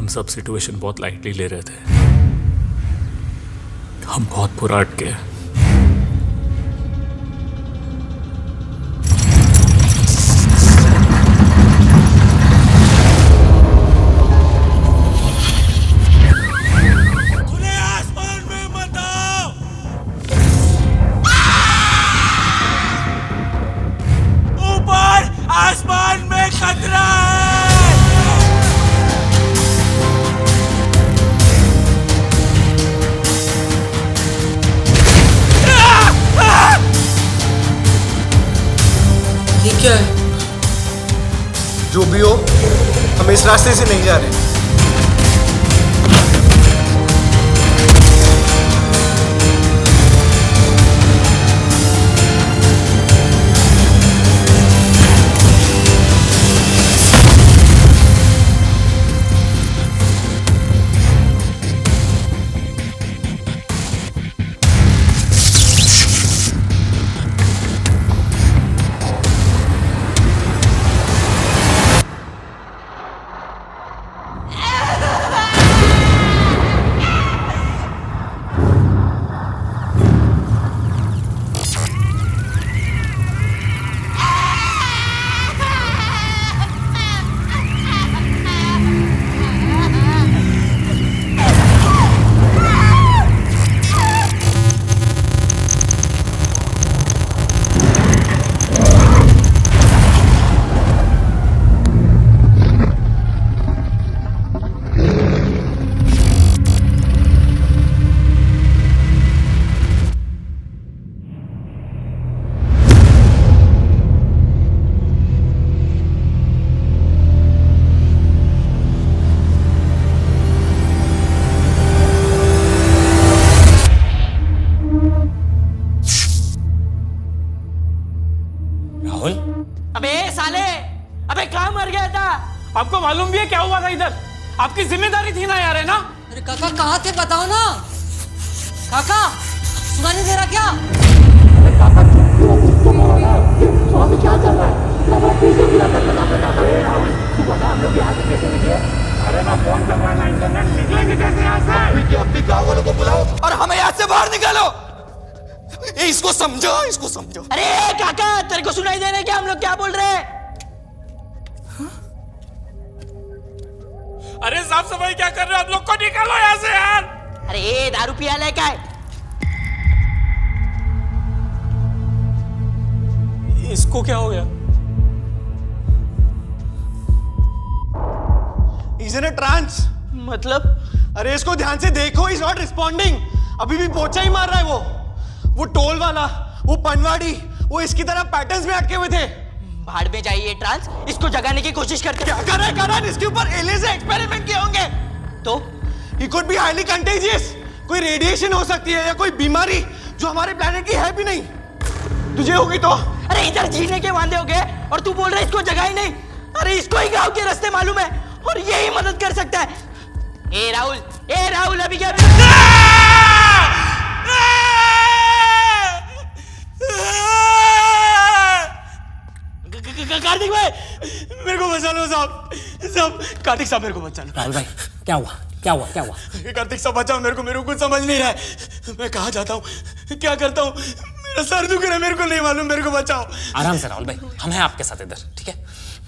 हम सब सिचुएशन बहुत लाइटली ले रहे थे। हम बहुत बुरा अटके। आसमान में खतरा है। ये क्या है? जो भी हो, हम इस रास्ते से नहीं जा रहे। राहुल, अबे साले, अबे कहाँ मर गया था? आपको मालूम भी है क्या हुआ था इधर? आपकी जिम्मेदारी थी ना यार, है ना? अरे काका कहाँ थे बताओ ना। काका सुना नहीं दे रहा क्या? अरे काका तुम हो ना, स्वामी क्या कर रहा है? हमारा पीछे पूरा तू बता हम लोग यहाँ से कैसे निकले? अरे ना फोन कर रहा ना इंटरनेट, निकलेंगे कैसे यहाँ से? अपने गाँव वालों को बुलाओ और हमें यहाँ से बाहर निकालो। इसको समझो, इसको समझो। अरे काका तेरे को सुनाई दे रहा है क्या हम लोग क्या बोल रहे हैं? अरे साफ सफाई क्या कर रहे हो? आप लोग को निकालो यहाँ से यार। अरे दारू पिया ले क्या है? इसको क्या हो गया? He's in a trance। मतलब? अरे इसको ध्यान से देखो, he's not responding। अभी भी पोचा ही मार रहा है वो टोल वाला, वो पनवाड़ी, वो इसकी तरह पैटर्न्स में अटके हुए थे। भाड़ में जाइए ट्रांस, इसको जगाने की कोशिश करते। क्या कर रहा है? इसके ऊपर एलियन से एक्सपेरिमेंट किए होंगे। तो He could be highly contagious। कोई रेडिएशन हो सकती है या कोई बीमारी जो हमारे प्लेनेट की है भी नहीं। तुझे होगी तो? अरे इधर जीने के वांदे हो गए और तू बोल रहा है इसको जगा ही नहीं। अरे इसको ही गांव के रास्ते मालूम है और यही मदद कर सकता है। ए राहुल अभी क्या? कार्तिक भाई मेरे को बचा लो साहब, कार्तिक साहब मेरे को बचा लो। राहुल भाई क्या हुआ? कार्तिक साहब बचाओ मेरे को कुछ समझ नहीं रहा है। मैं कहाँ जाता हूँ, क्या करता हूँ? मेरा सर दुख रहा है, मेरे को नहीं मालूम, मेरे को बचाओ। आराम से राहुल भाई, हम हैं आपके साथ इधर, ठीक है?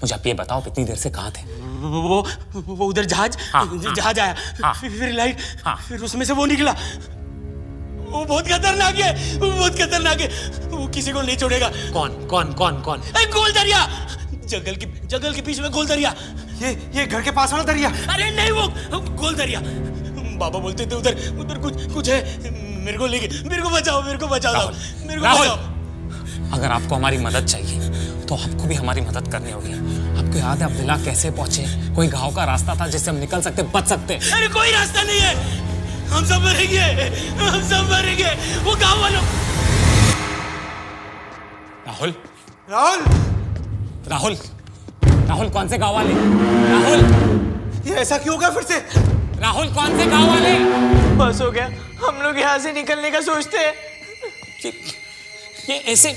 मुझे आप ये बताओ इतनी देर से कहाँ थे? वो उधर जहाज आया, फिर लाइट, फिर उसमें से वो निकला। वो बहुत खतरनाक है, वो किसी को नहीं छोड़ेगा। कौन? गोल दरिया, जंगल के बीच में गोल दरिया। ये घर के पास वाला दरिया? अरे नहीं, वो गोल दरिया। बाबा बोलते थे उधर कुछ है। मेरे को बचाओ। राहुल, अगर आपको हमारी मदद चाहिए तो आपको भी हमारी मदद करनी होगी। आपको याद है आप विला कैसे पहुंचे? कोई गांव का रास्ता था जिससे हम निकल सकते, बच सकते। अरे कोई रास्ता नहीं है, हम सब मरेंगे। वो गांव वालों। राहुल कौन से गांव वाले? राहुल, ये ऐसा क्यों होगा फिर से? राहुल कौन से गांव वाले? बस हो गया, हम लोग यहाँ से निकलने का सोचते हैं। ये ऐसे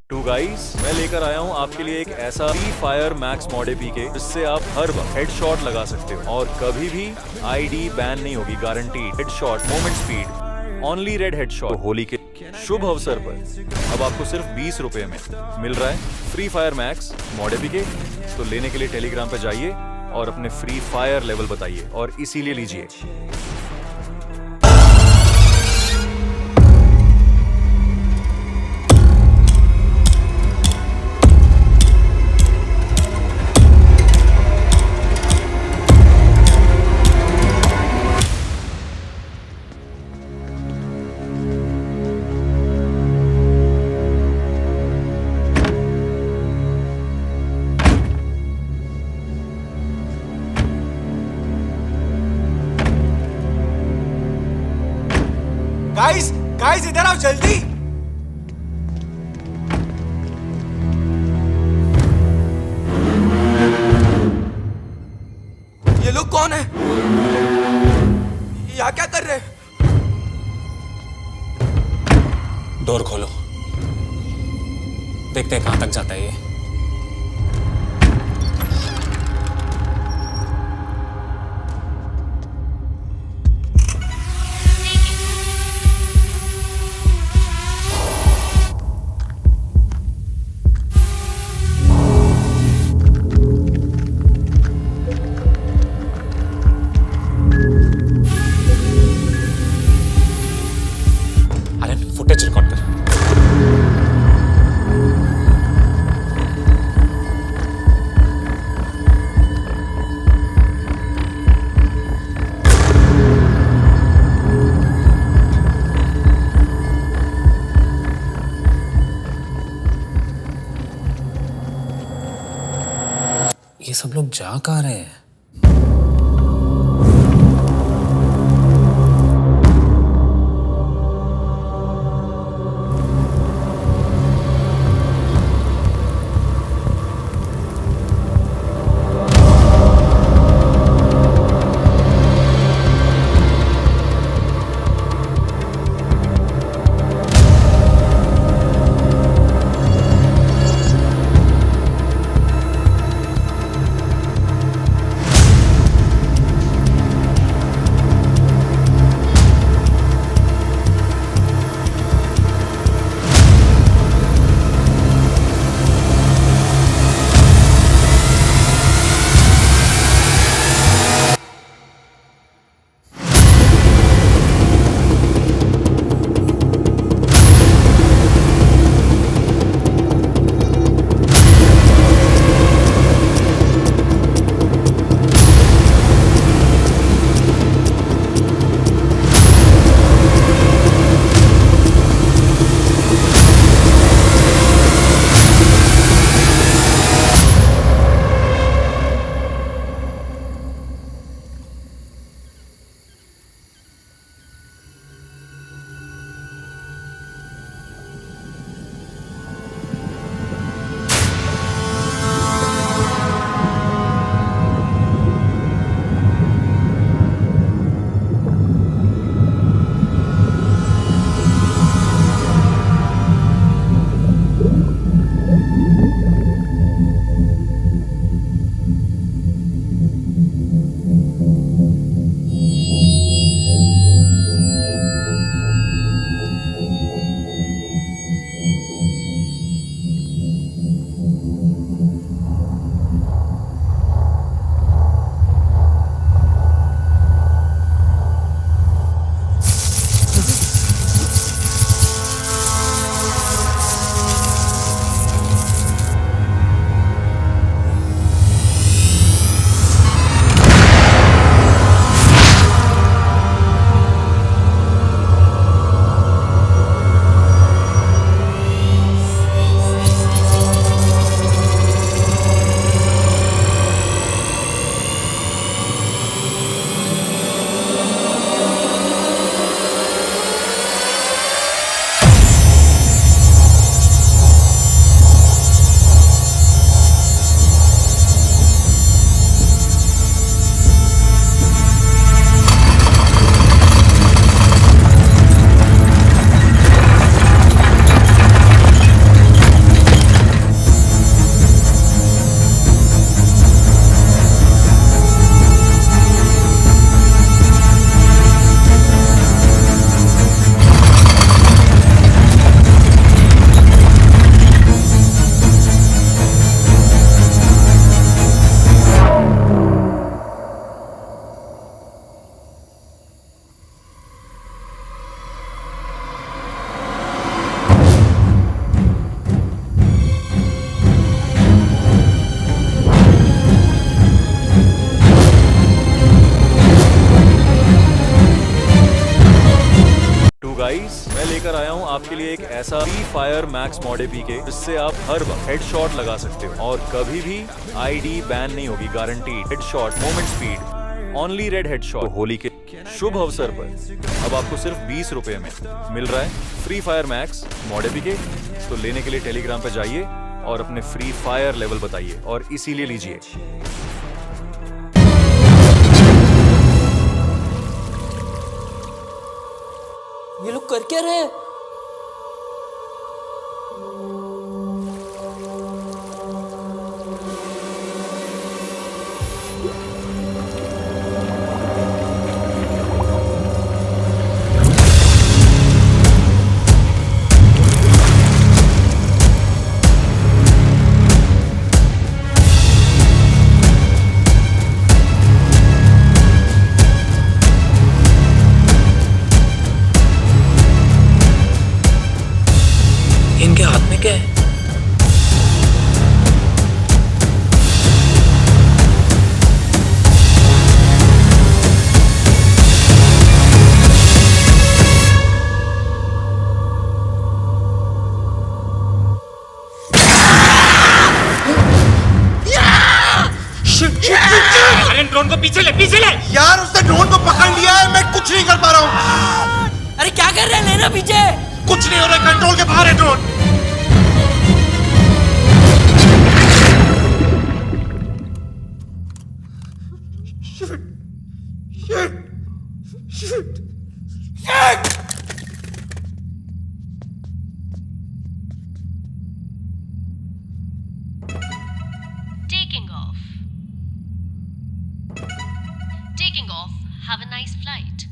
टू गाइस, मैं लेकर आया हूँ आपके लिए एक ऐसा free fire max mod APK जिससे आप हर वक्त हेडशॉट लगा सकते हो और कभी भी आईडी बैन नहीं होगी, guaranteed. Headshot, moment speed, only red headshot. तो होली के शुभ अवसर पर अब आपको सिर्फ 20 रुपए में मिल रहा है free fire max mod APK. तो लेने के लिए टेलीग्राम पे जाइए और अपने फ्री फायर लेवल बताइए और इसीलिए लीजिए। गाइस गाइस इधर आओ जल्दी। ये लोग कौन है? यहाँ क्या कर रहे हैं? डोर खोलो, देखते हैं कहां तक जाता है ये। अरे फुटेज रिकॉर्ड कर। ये सब लोग जा कहाँ रहे हैं? एक ऐसा free fire max mod APK जिससे आप हर वक्त हेडशॉट लगा सकते हो और कभी भी आईडी बैन नहीं होगी, guaranteed. Headshot, moment speed, only red headshot. Holi के शुभ अवसर पर अब आपको सिर्फ 20 रुपए में मिल रहा है free fire max mod APK. तो लेने के लिए टेलीग्राम पे जाइए और अपने फ्री फायर लेवल बताइए और इसीलिए लीजिए। ये लोग कर क्या रहे हैं? इनके हाथ में क्या है? अरे ड्रोन को पीछे ले, पीछे ले। यार उसने ड्रोन को पकड़ लिया है, मैं कुछ नहीं कर पा रहा हूँ। अरे क्या कर रहे हैं? लेना पीछे। कुछ नहीं हो रहा, कंट्रोल के बाहर है drone. Taking off. Taking off. Have a nice flight.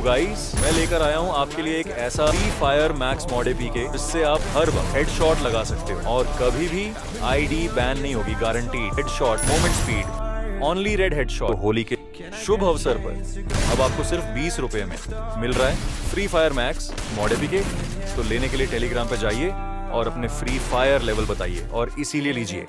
Guys, मैं लेकर आया हूं आपके लिए एक ऐसा free fire max mod APK जिससे आप हर वक्त हेडशॉट लगा सकते हो और कभी भी आईडी बैन नहीं होगी, guaranteed. Headshot, moment speed, only red headshot. Holi के शुभ अवसर पर अब आपको सिर्फ 20 रुपए में मिल रहा है free fire max mod APK. तो लेने के लिए टेलीग्राम पे जाइए और अपने फ्री फायर लेवल बताइए और इसीलिए लीजिए।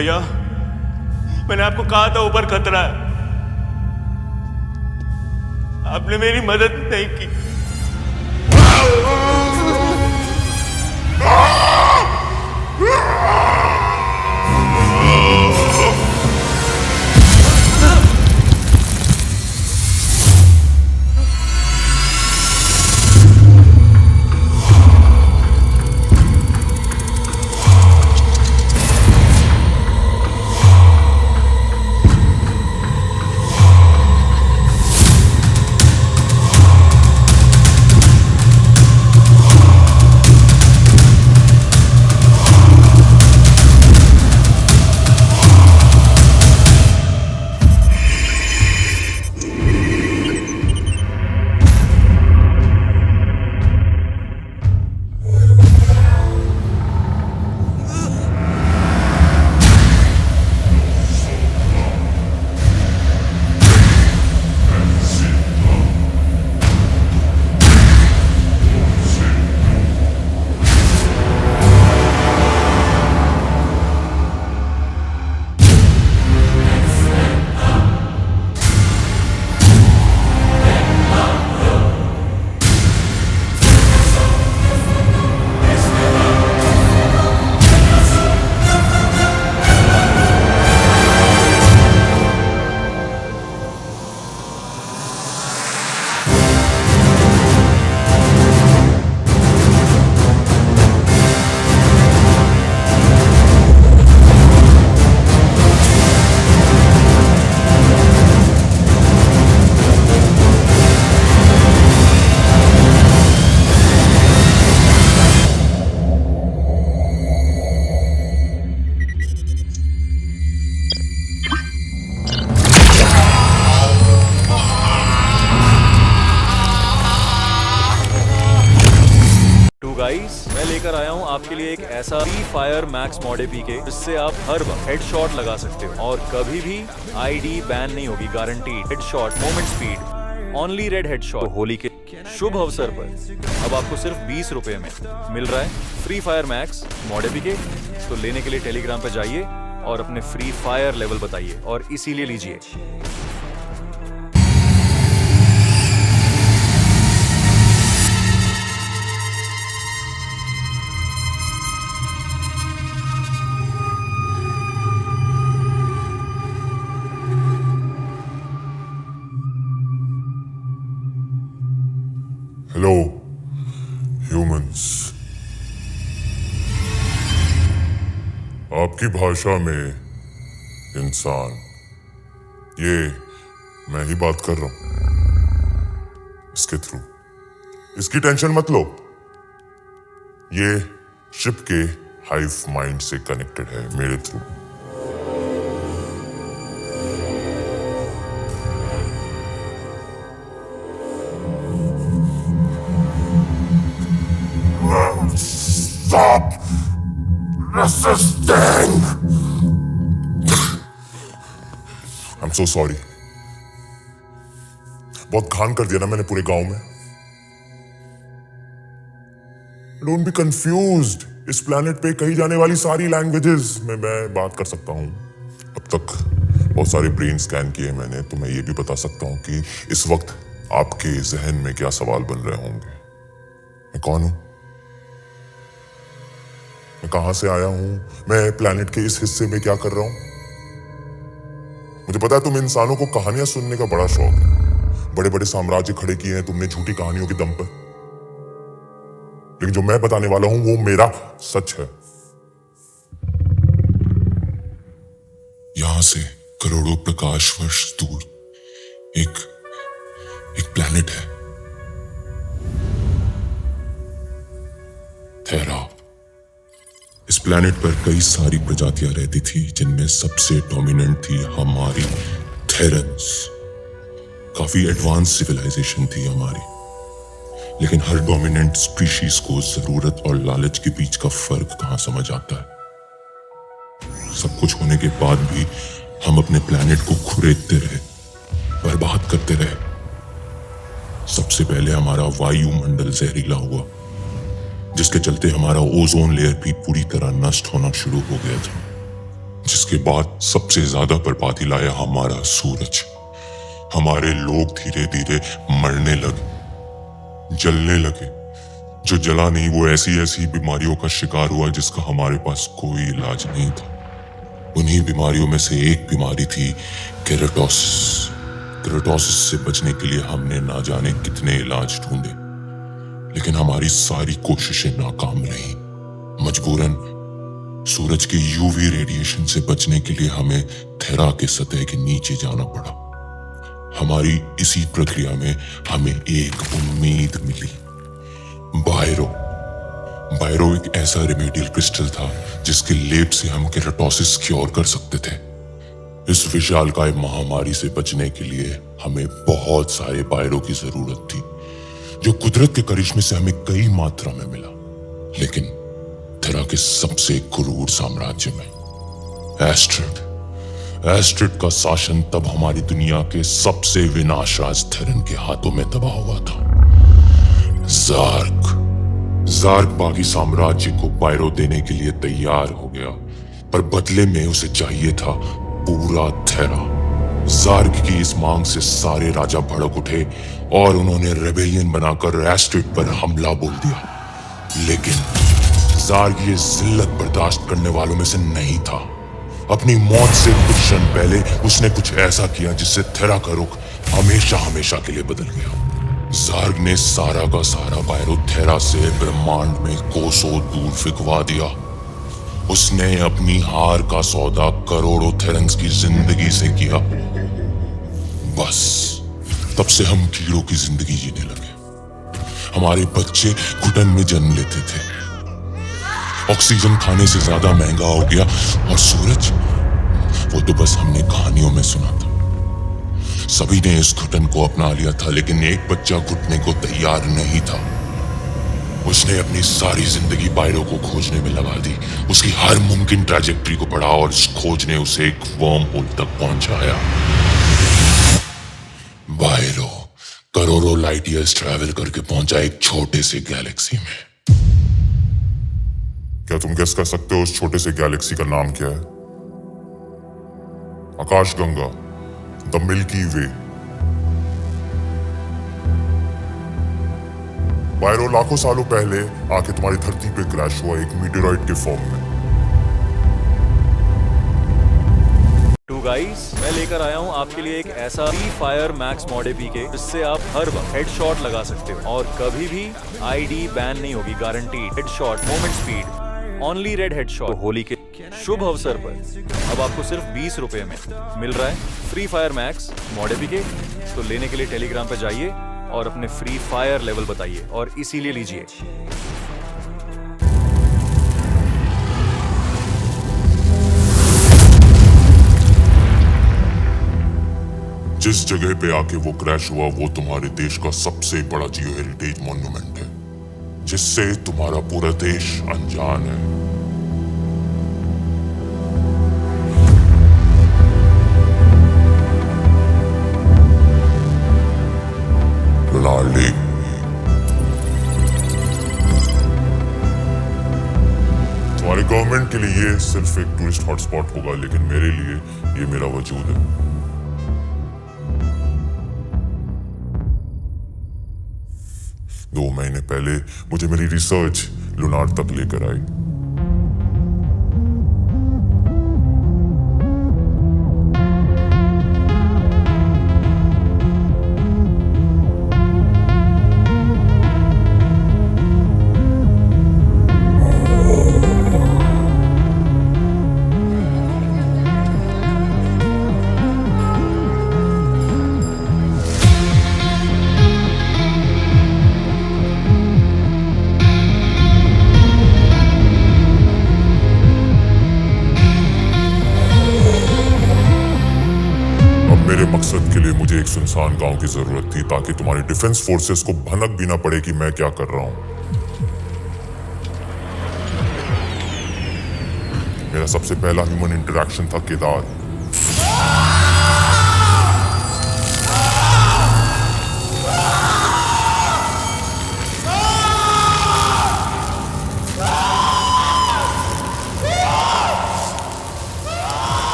भैया मैंने आपको कहा था ऊपर खतरा है, आपने मेरी मदद नहीं की। गाइस मैं लेकर आया हूं आपके लिए एक ऐसा free fire max mod APK जिससे आप हर वक्त हेडशॉट लगा सकते हो और कभी भी आईडी बैन नहीं होगी, guaranteed. Headshot moment speed only red headshot. तो होली के शुभ अवसर पर अब आपको सिर्फ 20 रुपए में मिल रहा है free fire max mod APK. तो लेने के लिए टेलीग्राम पे जाइए और अपने फ्री फायर लेवल बताइए और इसीलिए लीजिए। हेलो ह्यूमंस, आपकी भाषा में इंसान, ये मैं ही बात कर रहा हूं इसके थ्रू। इसकी टेंशन मत लो, ये शिप के हाइव माइंड से कनेक्टेड है मेरे through. Stop resisting. I'm so sorry. बहुत घान कर दिया ना मैंने पूरे गांव में। Don't be confused. इस प्लेनेट पे कही जाने वाली सारी लैंग्वेजेस में मैं बात कर सकता हूँ। अब तक बहुत सारे ब्रेन स्कैन किए मैंने, तो मैं ये भी बता सकता हूँ कि इस वक्त आपके जहन में क्या सवाल बन रहे होंगे। मैं कौन हूँ, मैं कहां से आया हूं, मैं प्लेनेट के इस हिस्से में क्या कर रहा हूं। मुझे पता है तुम इंसानों को कहानियां सुनने का बड़ा शौक है। बड़े बड़े साम्राज्य खड़े किए हैं तुमने झूठी कहानियों के दम पर, लेकिन जो मैं बताने वाला हूं वो मेरा सच है। यहां से करोड़ों प्रकाश वर्ष दूर एक प्लेनेट है, थेरा। इस प्लेनेट पर कई सारी प्रजातियां रहती थी, जिनमें सबसे डोमिनेंट थी हमारी थेरन्स। काफी एडवांस सिविलाइजेशन थी हमारी, लेकिन हर डोमिनेंट स्पीशीज को जरूरत और लालच के बीच का फर्क कहां समझ आता है। सब कुछ होने के बाद भी हम अपने प्लेनेट को खुरेदते रहे, बर्बाद करते रहे। सबसे पहले हमारा वायुमंडल जहरीला हुआ, जिसके चलते हमारा ओजोन लेयर भी पूरी तरह नष्ट होना शुरू हो गया था। जिसके बाद सबसे ज्यादा बर्बादी लाया हमारा सूरज। हमारे लोग धीरे धीरे मरने लगे, जलने लगे। जो जला नहीं वो ऐसी ऐसी बीमारियों का शिकार हुआ जिसका हमारे पास कोई इलाज नहीं था। उन्हीं बीमारियों में से एक बीमारी थी केराटोसिस। केराटोसिस से बचने के लिए हमने ना जाने कितने इलाज ढूंढे, लेकिन हमारी सारी कोशिशें नाकाम रहीं। मजबूरन सूरज के यूवी रेडिएशन से बचने के लिए हमें थेरा के सतह के नीचे जाना पड़ा। हमारी इसी प्रक्रिया में हमें एक उम्मीद मिली, बायरो। बायरो एक ऐसा रेमेडियल क्रिस्टल था जिसके लेप से हम केराटोसिस क्योर कर सकते थे। इस विशालकाय महामारी से बचने के लिए हमें बहुत सारे बायरो की जरूरत थी, जो कुदरत के करिश्मे से हमें कई मात्रा में मिला। लेकिन थेरा के सबसे क्रूर साम्राज्य में एस्ट्रिड का शासन तब हमारी दुनिया के सबसे विनाशराज थेरन के हाथों में दबा हुआ था। जार्क बाकी साम्राज्य को बायरो देने के लिए तैयार हो गया, पर बदले में उसे चाहिए था पूरा थेरा। जार्क की इस मांग से सारे राजा भड़क उठे और उन्होंने रेबेलियन बनाकर एस्ट्रिड पर हमला बोल दिया। लेकिन जार्क ये जिल्लत बर्दाश्त करने वालों में से नहीं था। अपनी मौत से कुछ क्षण पहले उसने कुछ ऐसा किया जिससे थेरा का रुख हमेशा हमेशा के लिए बदल गया। जार्ग ने सारा का सारा बायरो थेरा से ब्रह्मांड में कोसों दूर फिकवा दिया। उसने अपनी हार का सौदा करोड़ों थेरन्स की जिंदगी से किया। बस तब से हम कीड़ों की जिंदगी जीने लगे। हमारे बच्चे घुटन में जन्म लेते थे। ऑक्सीजन खाने से ज्यादा महंगा हो गया, और सूरज वो तो बस हमने कहानियों में सुना था। सभी ने इस घुटन को अपना लिया था, लेकिन एक बच्चा घुटने को तैयार नहीं था। उसने अपनी सारी जिंदगी बायरो को खोजने में लगा दी। उसकी हर मुमकिन ट्रैजेक्टरी को पढ़ा और इस खोज ने उसे एक वर्म होल तक पहुंचाया। बायरो करोड़ों लाइट ईयर्स ट्रैवल करके पहुंचा एक छोटे से गैलेक्सी में। क्या तुम गेस कर सकते हो उस छोटे से गैलेक्सी का नाम क्या है? आकाशगंगा, द मिल्की वे। बायरो लाखों सालों पहले आके तुम्हारी धरती पे क्रैश हुआ एक मीटेरॉइड के फॉर्म में। टू गाइस, मैं लेकर आया हूँ आपके लिए एक ऐसा free fire max mod APK जिससे आप हर वक्त हेडशॉट लगा सकते हो और कभी भी आईडी बैन नहीं होगी, guaranteed. Headshot, moment speed, only red headshot. Holi के शुभ अवसर पर अब आपको सिर्फ 20 रुपए में मिल रहा है free fire max mod APK. तो लेने के लिए टेलीग्राम पे जाइए और अपने फ्री फायर लेवल बताइए और इसीलिए लीजिए। जिस जगह पे आके वो क्रैश हुआ वो तुम्हारे देश का सबसे बड़ा जियो हेरिटेज मॉन्यूमेंट है, जिससे तुम्हारा पूरा देश अनजान है। लाली, तुम्हारे गवर्नमेंट के लिए ये सिर्फ एक टूरिस्ट हॉटस्पॉट होगा, लेकिन मेरे लिए ये मेरा वजूद है। 2 महीने पहले मुझे मेरी रिसर्च लुनार तक लेकर आई। मेरे मकसद के लिए मुझे एक सुनसान गांव की जरूरत थी, ताकि तुम्हारी डिफेंस फोर्सेस को भनक भी ना पड़े कि मैं क्या कर रहा हूं। मेरा सबसे पहला ह्यूमन इंटरेक्शन था केदार।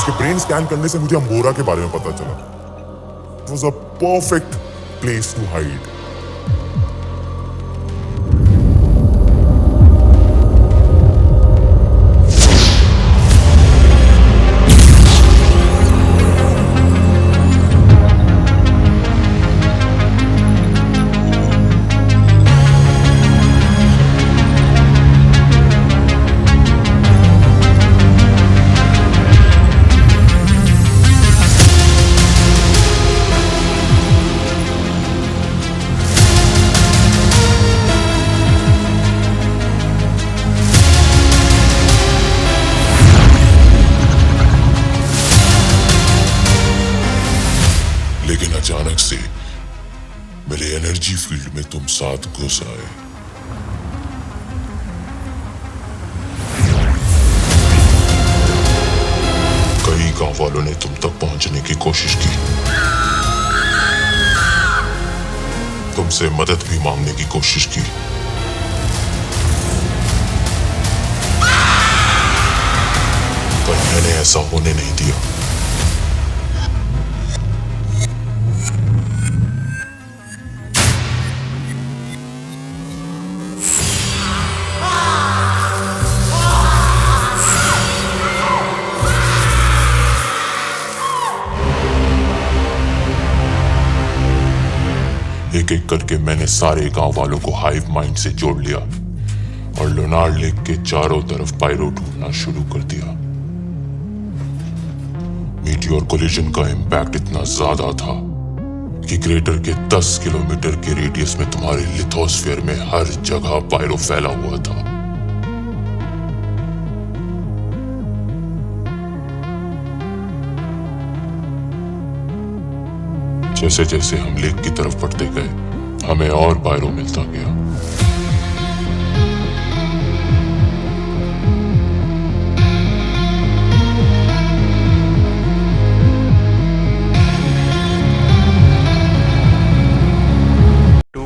आपके ब्रेन स्कैन करने से मुझे अंबोरा के बारे में पता चला। It was a perfect place to hide. लेकिन अचानक से मेरे एनर्जी फील्ड में तुम साथ घुस आए। कई गांव वालों ने तुम तक पहुंचने की कोशिश की, तुमसे मदद भी मांगने की कोशिश की, पर मैंने ऐसा होने नहीं दिया। एक एक करके मैंने सारे गांव वालों को हाइव माइंड से जोड़ लिया और लोनार लेक के चारों तरफ पायरो ढूंढना शुरू कर दिया। मीटियोर कोलिजन का इंपैक्ट इतना ज्यादा था कि क्रेटर के 10 किलोमीटर के रेडियस में तुम्हारे लिथोस्फीयर में हर जगह पायरो फैला हुआ था। जैसे जैसे हम लेक की तरफ बढ़ते गए हमें और पायरो मिलता गया।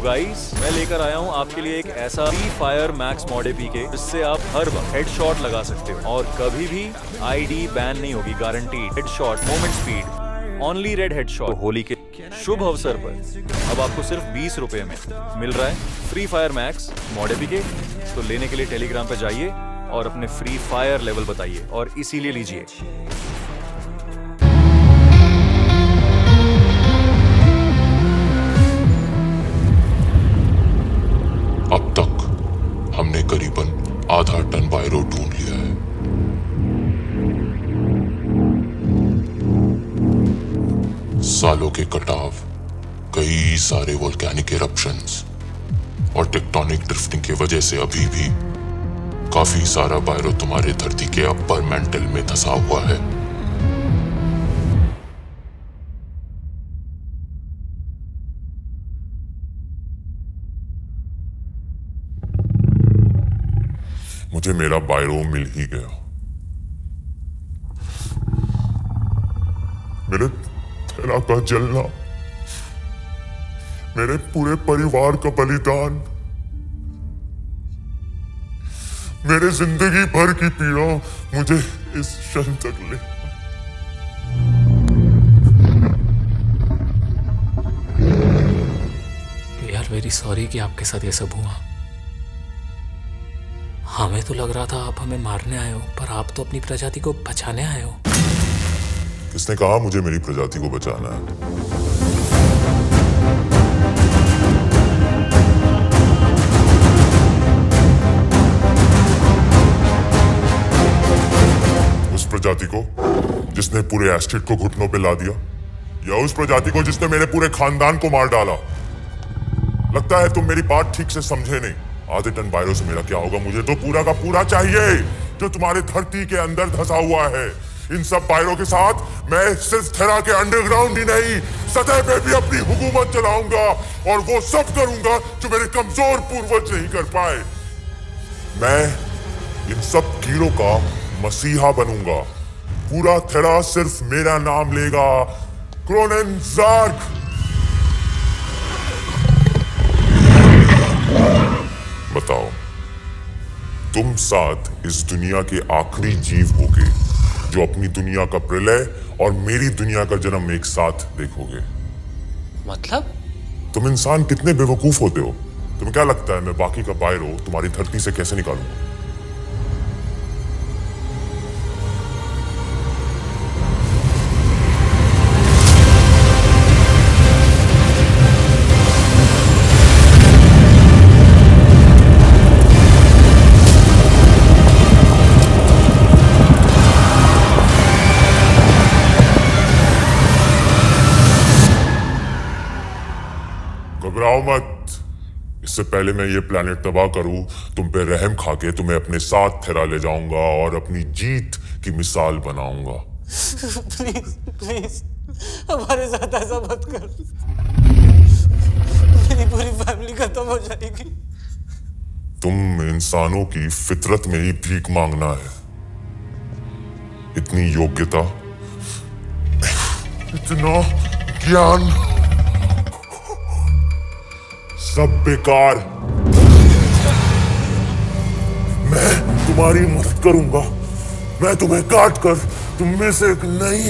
गाइस, मैं लेकर आया हूं आपके लिए एक ऐसा free fire max mod APK जिससे आप हर वक्त हेडशॉट लगा सकते हो और कभी भी आईडी बैन नहीं होगी, guaranteed. Headshot, moment speed, only red headshot. तो होली के शुभ अवसर पर अब आपको सिर्फ 20 रुपए में मिल रहा है free fire max mod APK. तो लेने के लिए टेलीग्राम पे जाइए और अपने फ्री फायर लेवल बताइए और इसीलिए लीजिए। अब तक हमने करीबन आधा टन पायरो ढूंढ लिया है। सालों के कटाव, कई सारे वोल्केनिक इरप्शंस और टेक्टोनिक ड्रिफ्टिंग की वजह से अभी भी काफी सारा पायरो तुम्हारे धरती के अपर मेंटल में धंसा हुआ है। मुझे मेरा पायरो मिल ही गया। मेरे थेरा का जलना, मेरे पूरे परिवार का बलिदान, मेरे जिंदगी भर की पीड़ा मुझे इस क्षण तक ले। वी आर वेरी सॉरी कि आपके साथ ये सब हुआ। हमें तो लग रहा था आप हमें मारने आए हो, पर आप तो अपनी प्रजाति को बचाने आए हो। किसने कहा मुझे मेरी प्रजाति को बचाना है? उस प्रजाति को जिसने पूरे एस्टेट को घुटनों पे ला दिया, या उस प्रजाति को जिसने मेरे पूरे खानदान को मार डाला? लगता है तुम मेरी बात ठीक से समझे नहीं। आधे टन पायरो से मेरा क्या होगा? मुझे तो पूरा का पूरा चाहिए जो तुम्हारे धरती के अंदर धंसा हुआ है। इन सब पायरो के साथ मैं सिर्फ थेरा के अंडरग्राउंड ही नहीं, सतह पे भी अपनी हुकूमत चलाऊंगा और वो सब करूंगा जो मेरे कमजोर पूर्वज नहीं कर पाए। मैं इन सब कीड़ों का मसीहा बनूंगा। पूरा थेरा सिर्फ मेरा नाम लेगा, क्रोनेन ज़ार्ग। बताओ, तुम साथ इस दुनिया के आखिरी जीव होगे जो अपनी दुनिया का प्रलय और मेरी दुनिया का जन्म एक साथ देखोगे। मतलब? तुम इंसान कितने बेवकूफ होते हो। तुम्हें क्या लगता है मैं बाकी का बायरो तुम्हारी धरती से कैसे निकालूंगा? घबराओ मत। इससे पहले मैं ये प्लेनेट तबाह करूं, तुम पे रहम खाके तुम्हें अपने साथ ठहरा ले जाऊंगा और अपनी जीत की मिसाल बनाऊंगा। प्लीज प्लीज हमारे साथ ऐसा मत कर। मेरी पूरी फैमिली खत्म हो जाएगी। तुम इंसानों की फितरत में ही भीख मांगना है। इतनी योग्यता, इतना ज्ञान, सब बेकार। मैं तुम्हारी मदद करूंगा। मैं तुम्हें काट कर तुम में से एक नई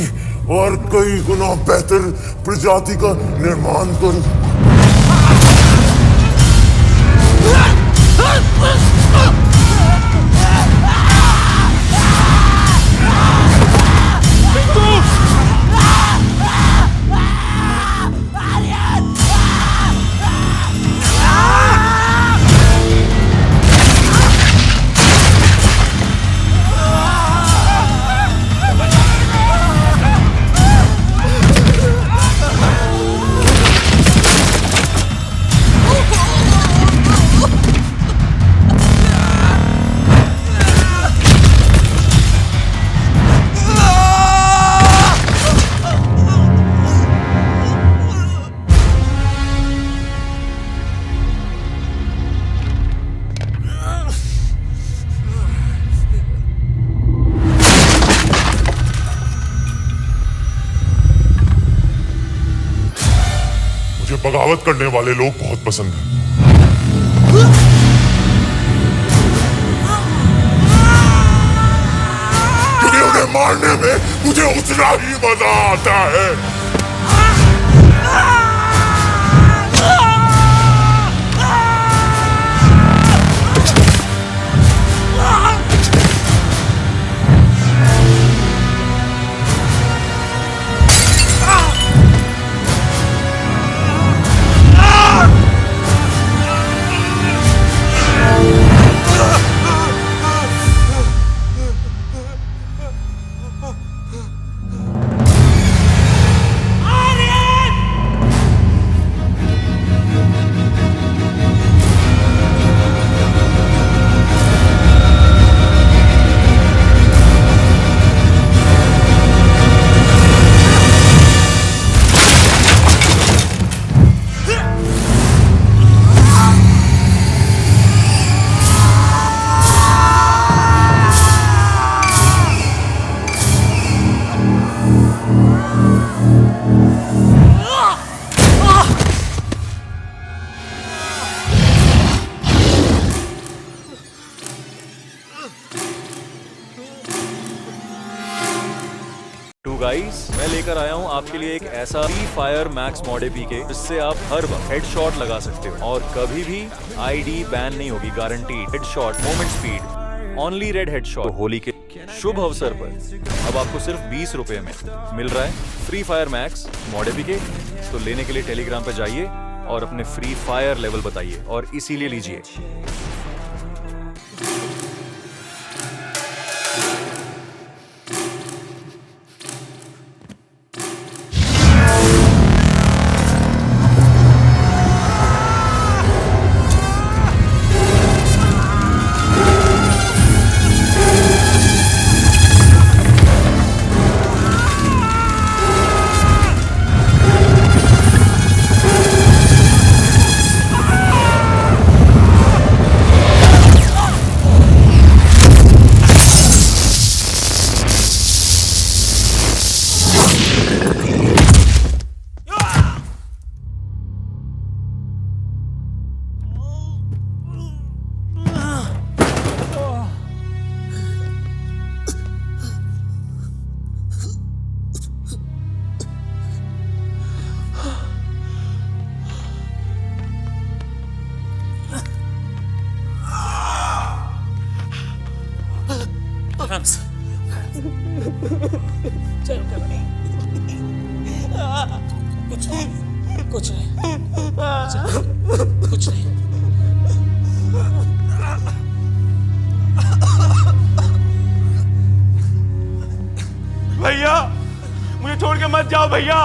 और कई गुना बेहतर प्रजाति का निर्माण करूं। बगावत करने वाले लोग बहुत पसंद हैं। क्योंकि उन्हें मारने में मुझे उतना ही मजा आता है। गाइस, मैं लेकर आया हूं आपके लिए एक ऐसा free fire max mod APK जिससे आप हर वक्त हेडशॉट लगा सकते हो और कभी भी आईडी बैन नहीं होगी, guaranteed. Headshot, moment speed, only red headshot. Holi के शुभ अवसर पर अब आपको सिर्फ 20 रुपए में मिल रहा है free fire max mod APK. तो लेने के लिए टेलीग्राम पे जाइए और अपने फ्री फायर लेवल बताइए और इसीलिए लीजिए। आराम से। कुछ नहीं, कुछ नहीं, कुछ नहीं। भैया मुझे छोड़ के मत जाओ भैया।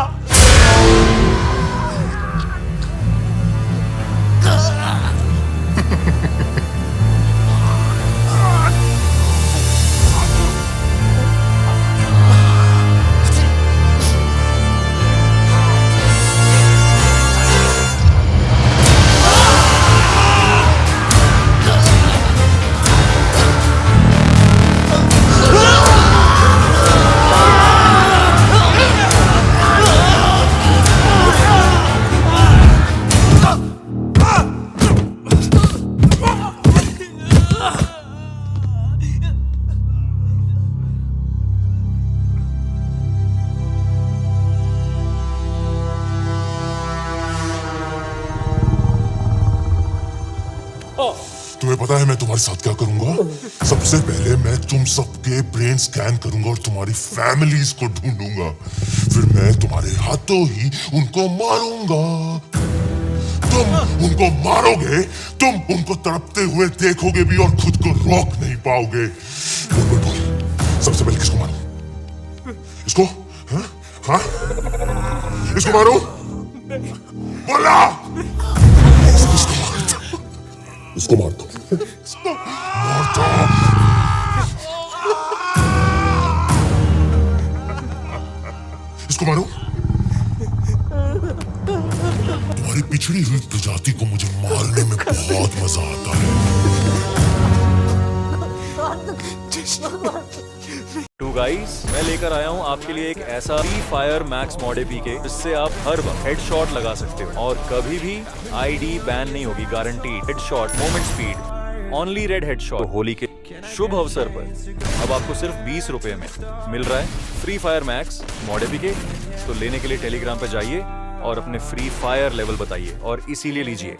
तुम्हें पता है मैं तुम्हारे साथ क्या करूंगा? सबसे पहले मैं तुम सबके ब्रेन स्कैन करूंगा और तुम्हारी फैमिलीज को ढूंढूंगा। फिर मैं तुम्हारे हाथों ही उनको मारूंगा। तुम उनको मारोगे, तुम उनको तड़पते हुए देखोगे भी और खुद को रोक नहीं पाओगे। बोल बोल बोल, सबसे पहले किसको मारूं? इसको? हाँ? हाँ? इसको मारूं? बोला! इसको मार दो। मार दो। इसको मारो। तुम्हारी पिछड़ी हुई प्रजाति को मुझे मारने में बहुत मजा आता है। टू गाइस, मैं लेकर आया हूं आपके लिए एक ऐसा free fire max mod APK जिससे आप हर वक्त हेडशॉट लगा सकते हो और कभी भी आईडी बैन नहीं होगी, guaranteed. Headshot, moment speed, only red headshot. तो होली के शुभ अवसर पर अब आपको सिर्फ 20 रुपए में मिल रहा है free fire max mod APK. तो लेने के लिए टेलीग्राम पे जाइए और अपने फ्री फायर लेवल बताइए और इसीलिए लीजिए।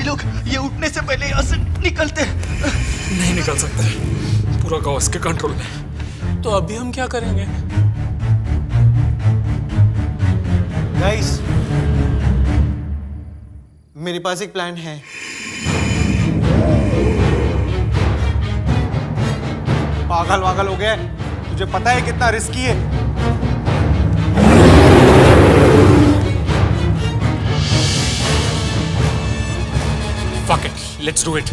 भाई लोग ये उठने से पहले यहाँ से निकलते। नहीं निकल सकते, पूरा गांव इसके कंट्रोल में। तो अभी हम क्या करेंगे? गाइस, मेरे पास एक प्लान है। पागल वागल हो गया? तुझे पता है कितना रिस्की है? Fuck it, let's do it.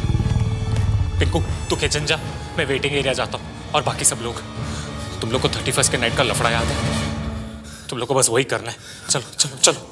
Pinku, तू किचन जा, मैं वेटिंग एरिया जाता हूँ। और बाकी सब लोग, तुम लोग को 31st के नाइट का लफड़ा याद है? तुम लोग को बस वही करना है। चलो चलो चलो।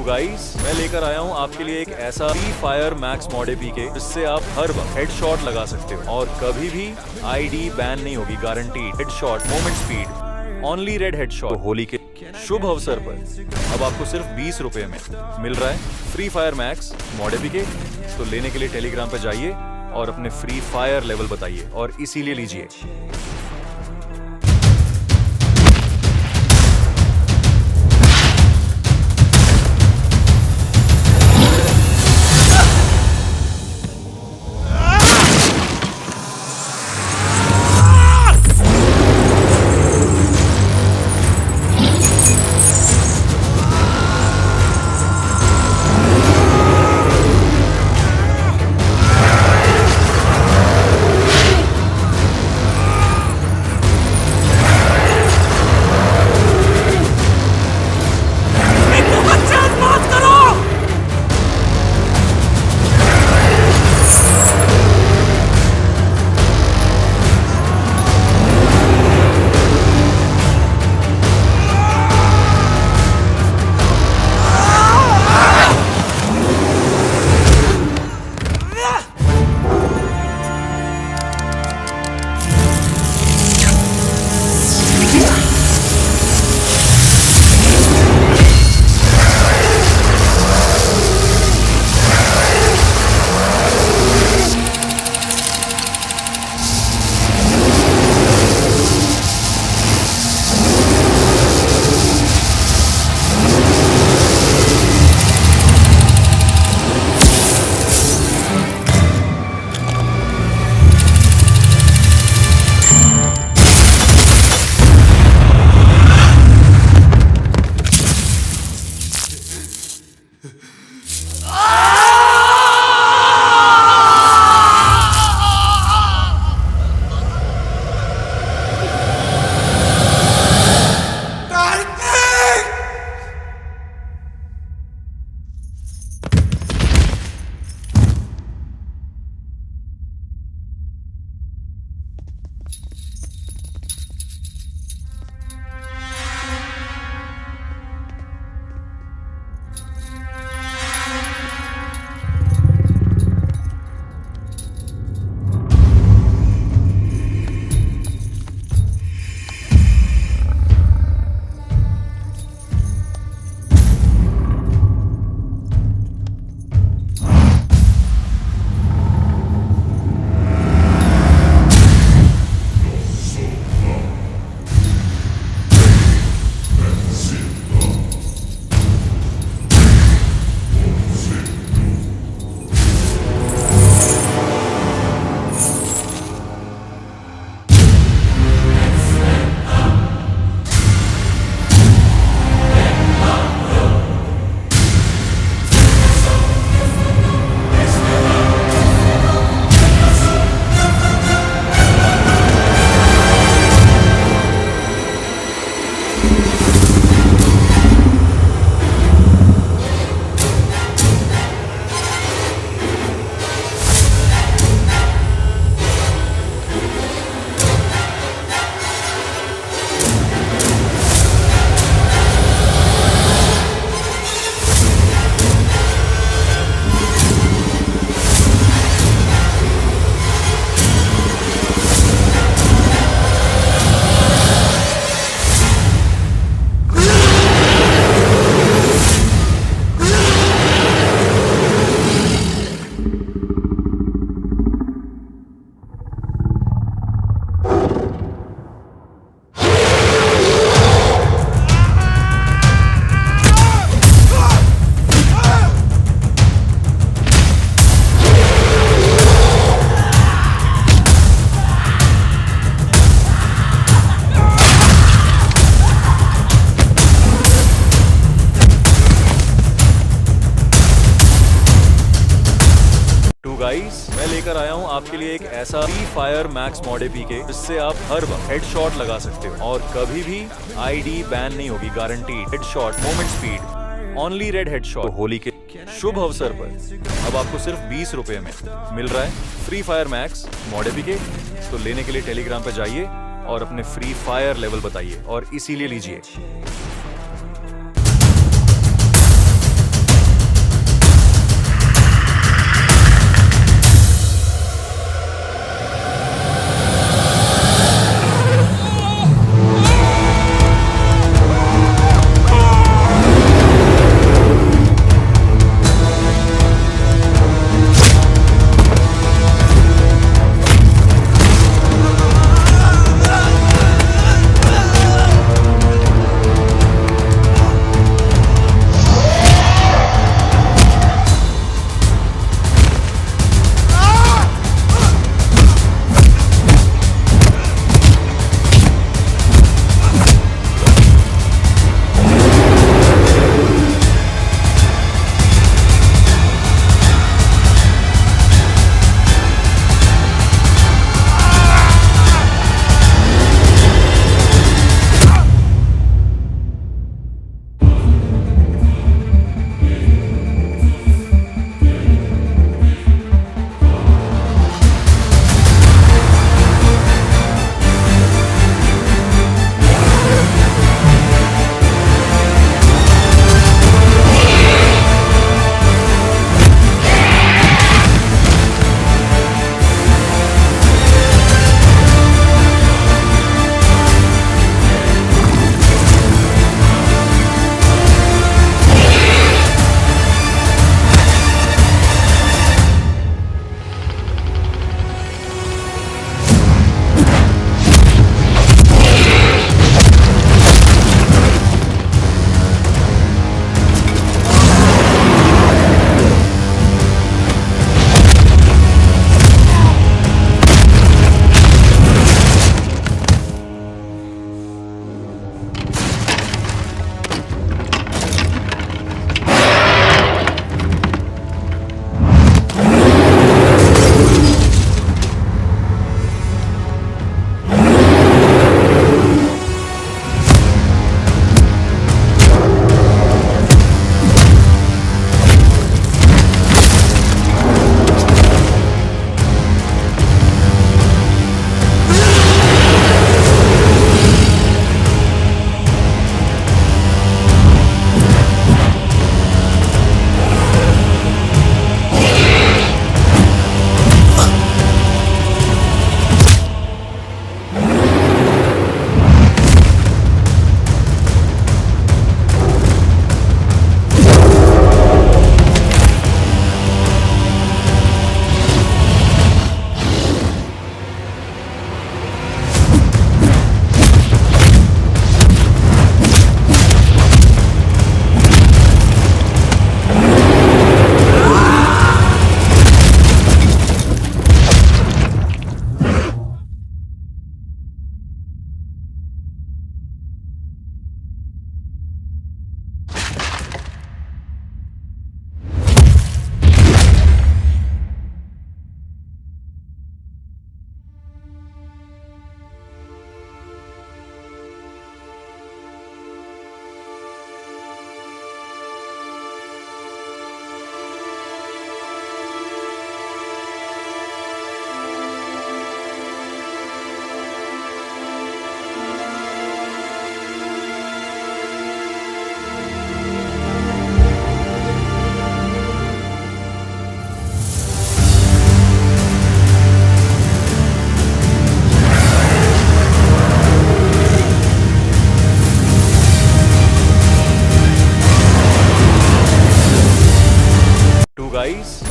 गाइस, मैं लेकर आया हूं आपके लिए एक ऐसा free fire max mod APK जिससे आप हर वक्त हेडशॉट लगा सकते हो और कभी भी आईडी बैन नहीं होगी, guaranteed. Headshot, moment speed, only red headshot. Holi के शुभ अवसर पर अब आपको सिर्फ 20 रुपए में मिल रहा है free fire max mod APK. तो लेने के लिए टेलीग्राम पे जाइए और अपने फ्री फायर लेवल बताइए और इसीलिए लीजिए। लेकर आया हूँ आपके लिए एक ऐसा free fire max mod APK जिससे आप हर वक्त हेडशॉट लगा सकते हो और कभी भी आईडी बैन नहीं होगी, guaranteed. Headshot, moment speed, only red headshot. Holi के शुभ अवसर पर अब आपको सिर्फ 20 रुपए में मिल रहा है free fire max mod APK. तो लेने के लिए टेलीग्राम पे जाइए और अपने फ्री फायर लेवल बताइए और इसीलिए लीजिए।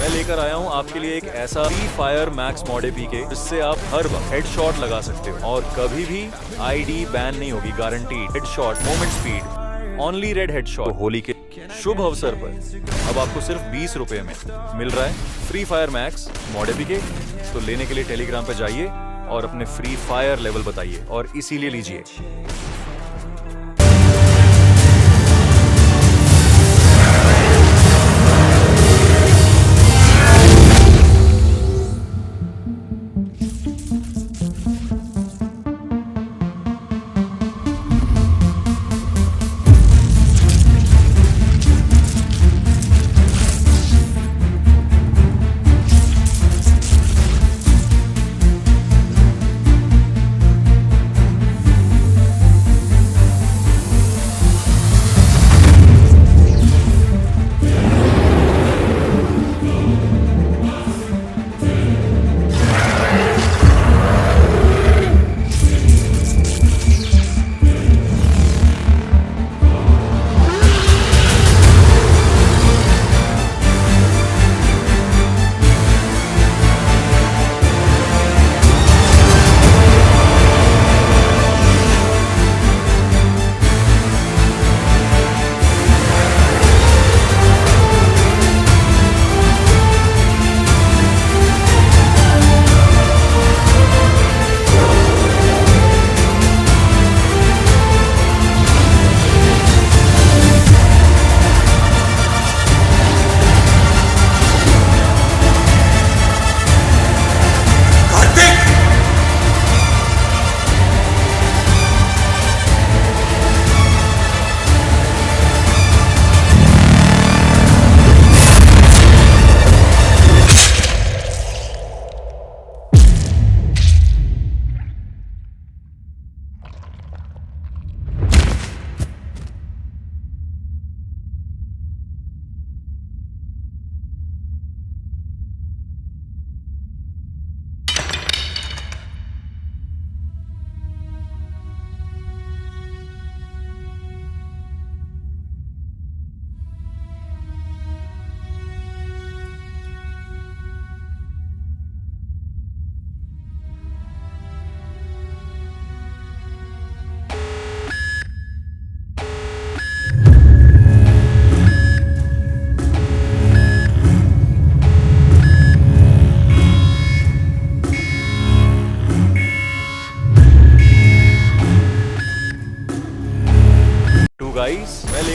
लेकर आया हूँ आपके लिए एक ऐसा free fire max mod APK जिससे आप हर वक्त हेडशॉट लगा सकते हो और कभी भी आईडी बैन नहीं होगी, guaranteed. Headshot, moment speed, only red headshot. Holi के शुभ अवसर पर अब आपको सिर्फ 20 रुपए में मिल रहा है free fire max mod APK. तो लेने के लिए टेलीग्राम पे जाइए और अपने फ्री फायर लेवल बताइए और इसीलिए लीजिए।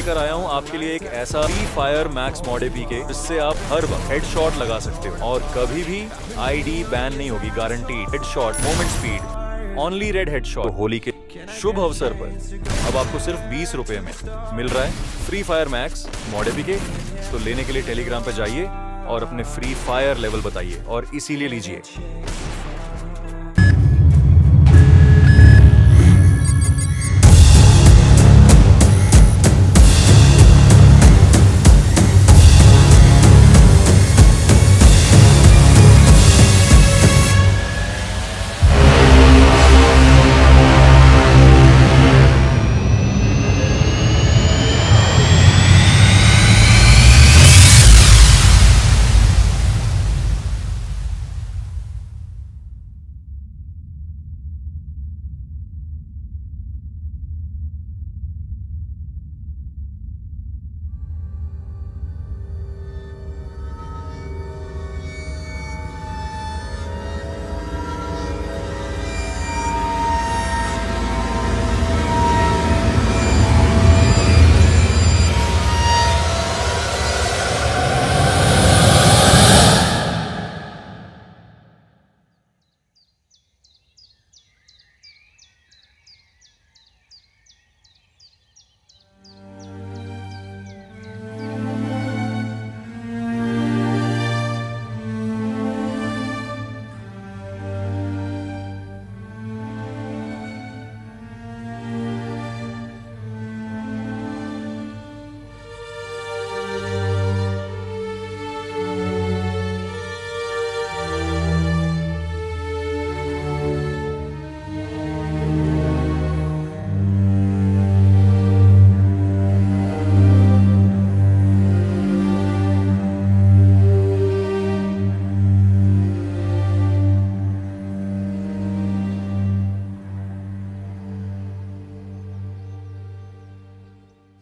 लेकर आया हूँ आपके लिए एक ऐसा free fire max mod APK जिससे आप हर वक्त हेडशॉट लगा सकते हो और कभी भी आईडी बैन नहीं होगी, guaranteed. Headshot, moment speed, only red headshot. Holi के शुभ अवसर पर अब आपको सिर्फ 20 रुपए में मिल रहा है free fire max mod APK. तो लेने के लिए टेलीग्राम पे जाइए और अपने फ्री फायर लेवल बताइए और इसीलिए लीजिए।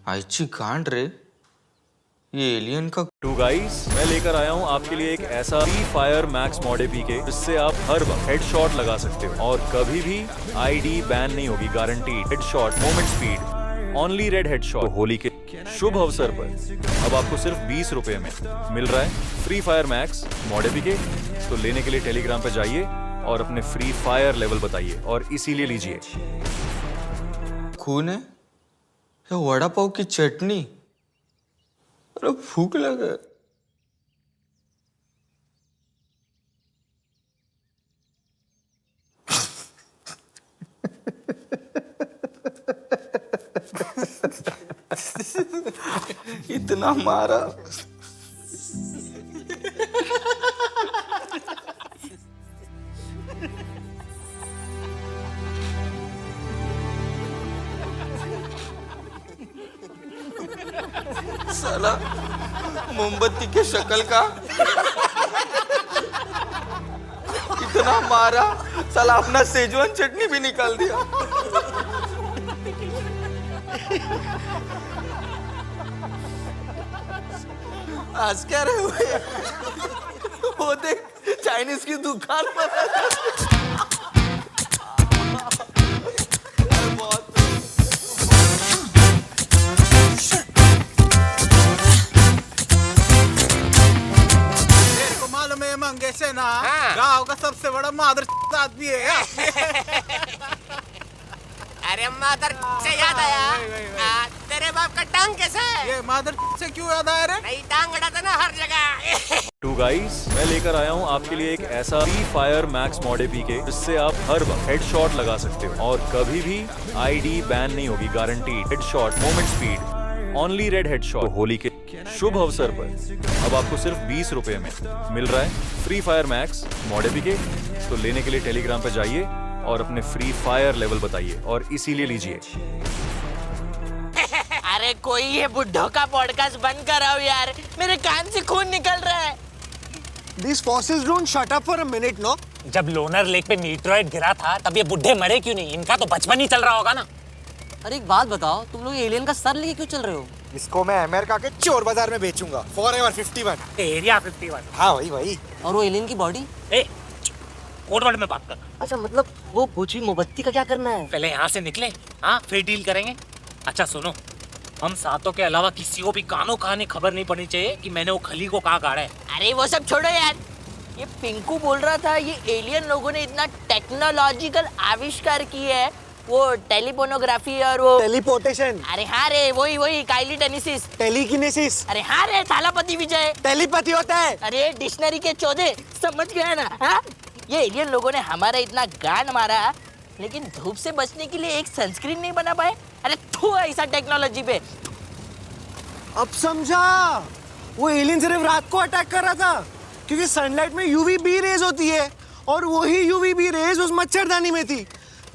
आईची गांड रे, ये एलियन का। टू गाइस, मैं लेकर आया हूँ आपके लिए एक ऐसा free fire max mod APK जिससे आप हर वक्त हेडशॉट लगा सकते हो और कभी भी आईडी बैन नहीं होगी, guaranteed. Headshot, moment speed, only red headshot. Holi के शुभ अवसर पर अब आपको सिर्फ 20 रुपए में मिल रहा है free fire max mod APK. तो लेने के लिए टेलीग्राम पे जाइए और अपने फ्री फायर लेवल बताइए और इसीलिए लीजिए। खून है या वड़ा पाव की चटनी? अरे भूख लगा। इतना मारा। साला मोमबत्ती के शक्ल का इतना मारा, साला अपना सेजवान चटनी भी निकाल दिया। आज क्या रहे हुए? वो देख, चाइनीज की दुकान पर। मंगेश है ना, गांव का सबसे बड़ा मादर आदमी है। अरे मादर से याद आया, तेरे बाप का टांग कैसा है? ये मादर से क्यों याद आया रे? नहीं, टांग अड़ाता ना हर जगह। टू गाइस, मैं लेकर आया हूँ आपके लिए एक ऐसा free fire max mod APK जिससे आप हर वक्त हेडशॉट लगा सकते हो और कभी भी आईडी बैन नहीं होगी, guaranteed. Headshot, moment speed, only red headshot. Holi के शुभ अवसर पर अब आपको सिर्फ 20 रुपए में मिल रहा है free fire max mod APK. तो लेने के लिए टेलीग्राम पे जाइए और अपने फ्री फायर लेवल बताइए और इसीलिए लीजिए। अरे कोई ये बुड्ढों का पॉडकास्ट बंद कराओ यार, मेरे कान से खून निकल रहा है। These fossils don't shut up for a minute, no? जब लोनर लेक पे मीटरॉइड गिरा था तब ये बुढ़े मरे क्यों नहीं? इनका तो बचपन ही चल रहा होगा ना। अरे एक बात बताओ, तुम लोग एलियन का सर लेके क्यों चल रहे हो? इसको मैं अमेरिका के चोर बाजार में बेचूंगा। फॉरएवर 51। एरिया 51। हाँ वही। और वो एलियन की बॉडी? ए, कोड वर्ड में बात कर। अच्छा, मतलब वो बुझी मोमबत्ती का क्या करना है? पहले यहाँ से निकले, हाँ, फिर डील करेंगे। अच्छा सुनो, हम सातों के अलावा किसी को भी कानों काने खबर नहीं पड़नी चाहिए कि मैंने वो खली को कहाँ गाड़ा है। अरे वो सब छोड़ो यार, ये पिंकू बोल रहा था ये एलियन लोगों ने इतना टेक्नोलॉजिकल आविष्कार किए है, वो टेलीपोनोग्राफी और वो टेलीपोर्टेशन, अरे हाँ रे वही काइली टेनिसिस, टेलीकिनेसिस, अरे हाँ रे थालापति विजय, टेलीपैथी होता है। अरे डिक्शनरी के चौधे, समझ गया ना? हाँ? ये एलियन लोगों ने हमारा इतना गांड मारा, लेकिन धूप से बचने के लिए एक सनस्क्रीन नहीं बना पाए। अरे थू ऐसा टेक्नोलॉजी पे। अब समझा, वो एलियन सिर्फ रात को अटैक कर रहा था क्योंकि सनलाइट में यूवीबी रेज होती है और वही यूवीबी रेज उस मच्छरदानी में थी,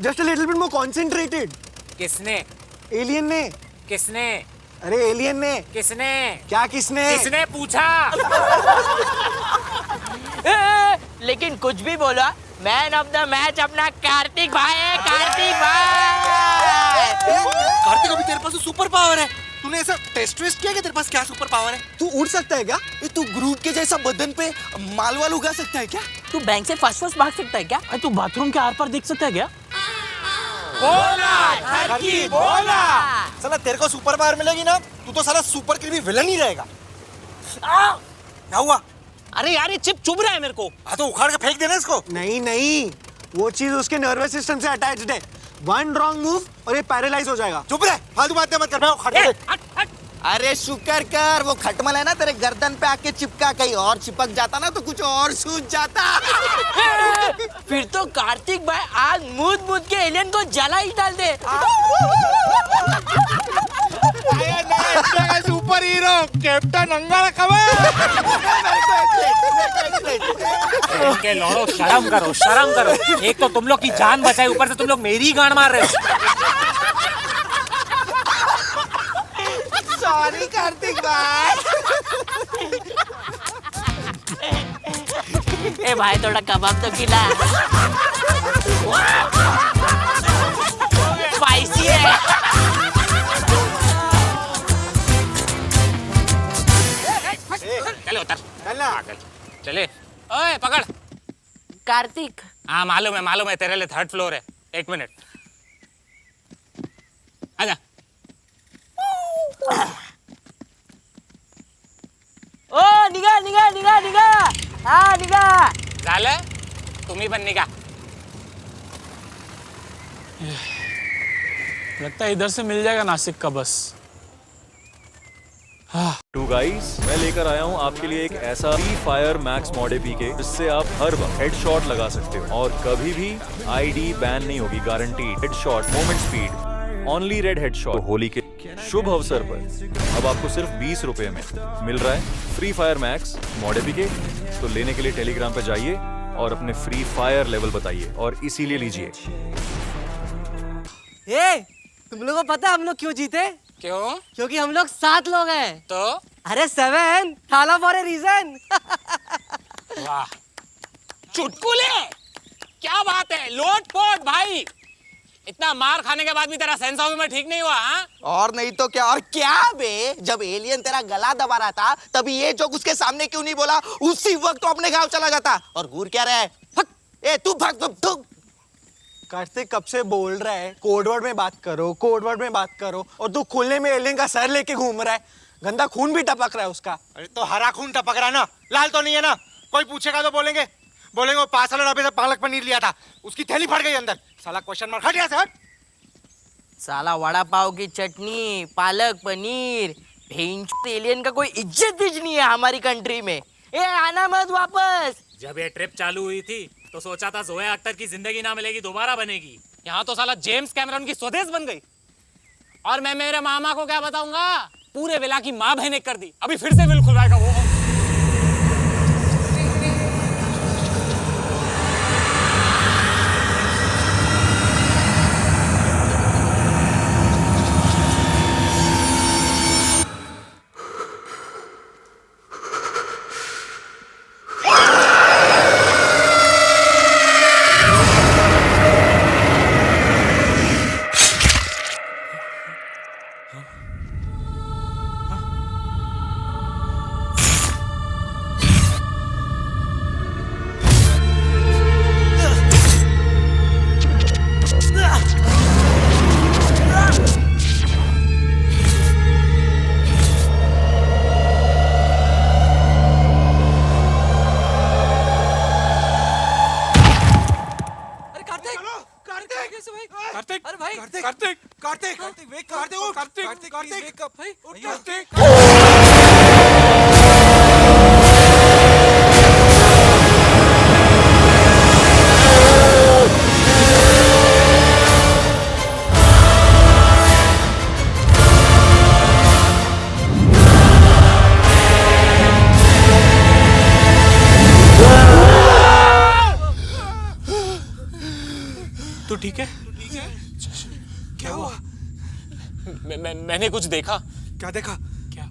just a little bit more concentrated. किसने? एलियन ने। किसने? अरे एलियन ने। किसने? क्या किसने? किसने पूछा? लेकिन कुछ भी बोला, मैन ऑफ द मैच अपना कार्तिक भाई है, कार्तिक भाई। कार्तिक, अभी तेरे पास तो सुपर पावर है। तूने ऐसा टेस्ट किया कि तेरे पास क्या सुपर पावर है? तू उड़ सकता है क्या? तू ग्रूट के जैसा बदन पे माल वाल उगा सकता है क्या? तू बैंक से फर्स्ट भाग सकता है क्या? तू बाथरूम के आर पार देख सकता है क्या? बोला। साला तेरे को सुपर पावर मिलेगी ना, तू तो साला सुपर क्रीमी विलन ही रहेगा। क्या हुआ? अरे यार ये चिप चुभ रहा है मेरे को। हाँ तो उखाड़ के फेंक देना इसको। नहीं, वो चीज उसके नर्वस सिस्टम से अटैच्ड है। वन रॉन्ग मूव और ये पैरालाइज हो जाएगा। चुप रहे, फालतू बातें मत कर, मैं उखाड़ दे। अरे शुक्र कर वो खटमल है ना तेरे गर्दन पे आके चिपका, कहीं और चिपक जाता ना तो कुछ और सूझ जाता। फिर तो कार्तिक भाई आग मूद के एलियन को जला ही डाल दे। सुपर हीरो कैप्टन अंगारा खबर। के लौड़ो, शर्म करो। एक तो तुम लोग की जान बचाई, ऊपर से तुम लोग मेरी गांड मार रहे हो। सॉरी कार्तिक भाई। ए भाई थोड़ा कबाब तो खिला, स्पाइसी है। चले उतर, चले। ओए पकड़। कार्तिक, हाँ मालूम है तेरे लिए 3rd फ्लोर है। 1 मिनट, आजा। ओ निघा। हाँ निघा। झालं? तुम्ही पण निघा। लगता है इधर से मिल जाएगा नासिक का बस। टू गाइस, मैं लेकर आया हूँ आपके लिए एक ऐसा free fire max mod APK जिससे आप हर वक्त हेडशॉट लगा सकते हो और कभी भी आईडी बैन नहीं होगी, guaranteed. Headshot, moment speed, only red headshot. Holi के शुभ अवसर पर अब आपको सिर्फ 20 रुपए में मिल रहा है free fire max mod APK. तो लेने के लिए टेलीग्राम पे जाइए और अपने फ्री फायर लेवल बताइए और इसीलिए लीजिए। तुम लोगों को पता है हम लोग क्यों जीते? क्यों? क्योंकि हम लोग 7 लोग हैं। तो अरे 7 थाला फॉर ए रीजन। वाह, चुटकुले, क्या बात है। लोट पोट भाई, इतना मार खाने के बाद भी तेरा सेंस ऑफ ह्यूमर ठीक नहीं हुआ? हाँ? और नहीं तो क्या, और क्या बे, जब एलियन तेरा गला दबा रहा था तभी ये जोक उसके सामने क्यों नहीं बोला? उसी वक्त तो अपने गांव चला जाता। और घूर क्या रहा है? ए तू भाग। कार्तिक कब से बोल रहा है कोडवर्ड में बात करो और तू खुलने में एलियन का सर लेके घूम रहा है। गंदा खून भी टपक रहा है उसका। अरे तो हरा खून टपक रहा है ना, लाल तो नहीं है ना। कोई पूछेगा तो बोलेंगे वो पार्सल डब्बे से पालक पनीर लिया था, उसकी थैली फट गई अंदर। साला क्वेश्चन मार्क, हट यहाँ से, हट। साला वड़ा पाव की चटनी, पालक पनीर, भेंच एलियन का कोई इज्जत भी नहीं है हमारी कंट्री में। ए आना मत वापस। जब ये ट्रिप चालू हुई थी तो सोचा था जोया अख्तर की जिंदगी ना मिलेगी, दोबारा बनेगी। यहाँ तो साला जेम्स कैमरन की स्वदेश बन गई। और मैं मेरे मामा को क्या बताऊंगा? पूरे विला की माँ बहन कर दी। अभी फिर से विल खुलवाएगा वो। कार्तिक अरे भाई कार्तिक कार्तिक कार्तिक कार्तिक वेक कार्तिक उठ कार्तिक कार्तिक वेक अप भाई उठ कार्तिक तू ठीक है? क्या हुआ? मैंने कुछ देखा। क्या देखा? क्या?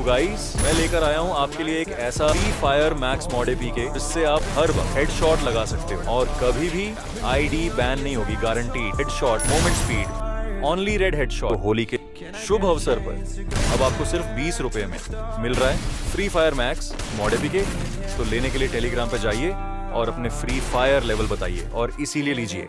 गाइस मैं लेकर आया हूं आपके लिए एक ऐसा free fire max mod APK जिससे आप हर वक्त हेडशॉट लगा सकते हो और कभी भी आईडी बैन नहीं होगी, guaranteed. Headshot moment speed only red headshot. Holi के शुभ अवसर पर अब आपको सिर्फ 20 रुपए में मिल रहा है free fire max mod APK. तो लेने के लिए टेलीग्राम पे जाइए और अपने फ्री फायर लेवल बताइए और इसीलिए लीजिए।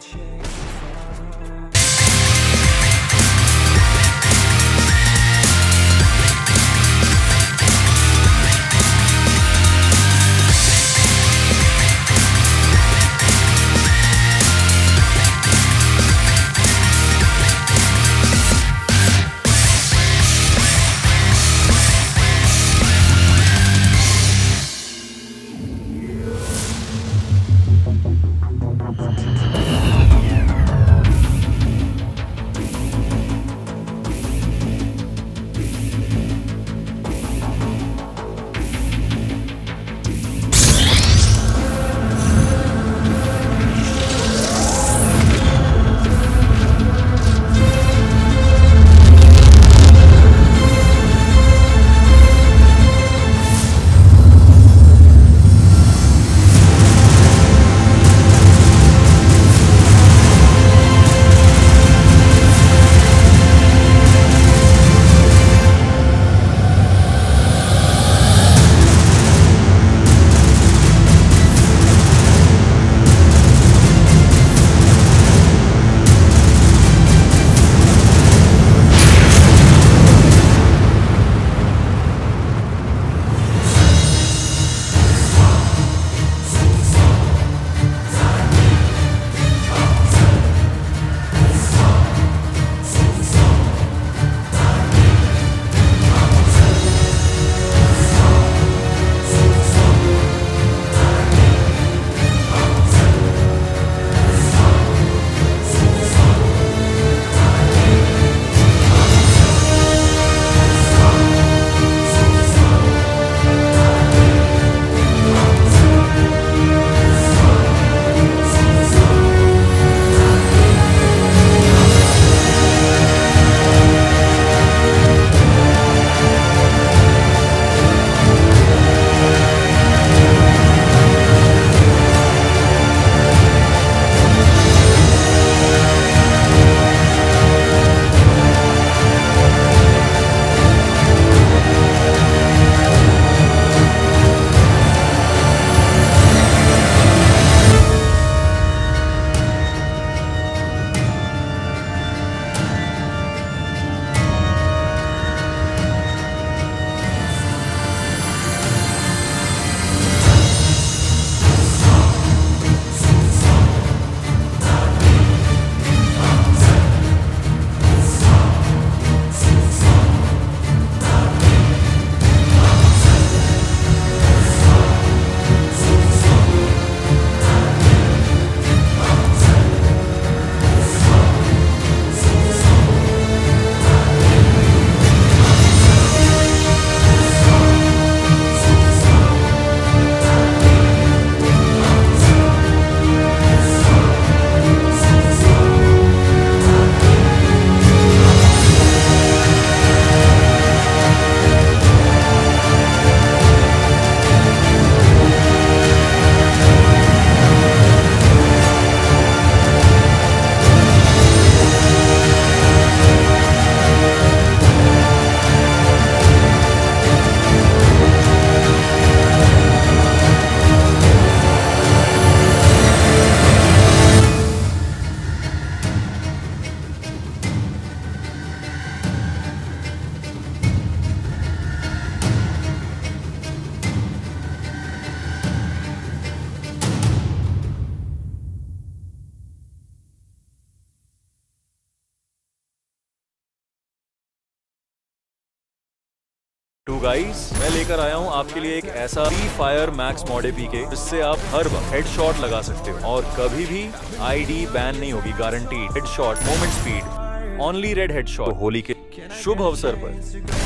गाइस, मैं लेकर आया हूँ आपके लिए एक ऐसा free fire max mod APK जिससे आप हर वक्त हेडशॉट लगा सकते हो और कभी भी आईडी बैन नहीं होगी, guaranteed. Headshot, moment speed, only red headshot. तो होली के शुभ अवसर पर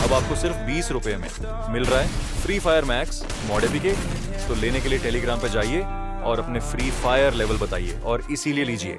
अब आपको सिर्फ 20 रुपए में मिल रहा है free fire max mod APK. तो लेने के लिए टेलीग्राम पे जाइए और अपने फ्री फायर लेवल बताइए और इसीलिए लीजिए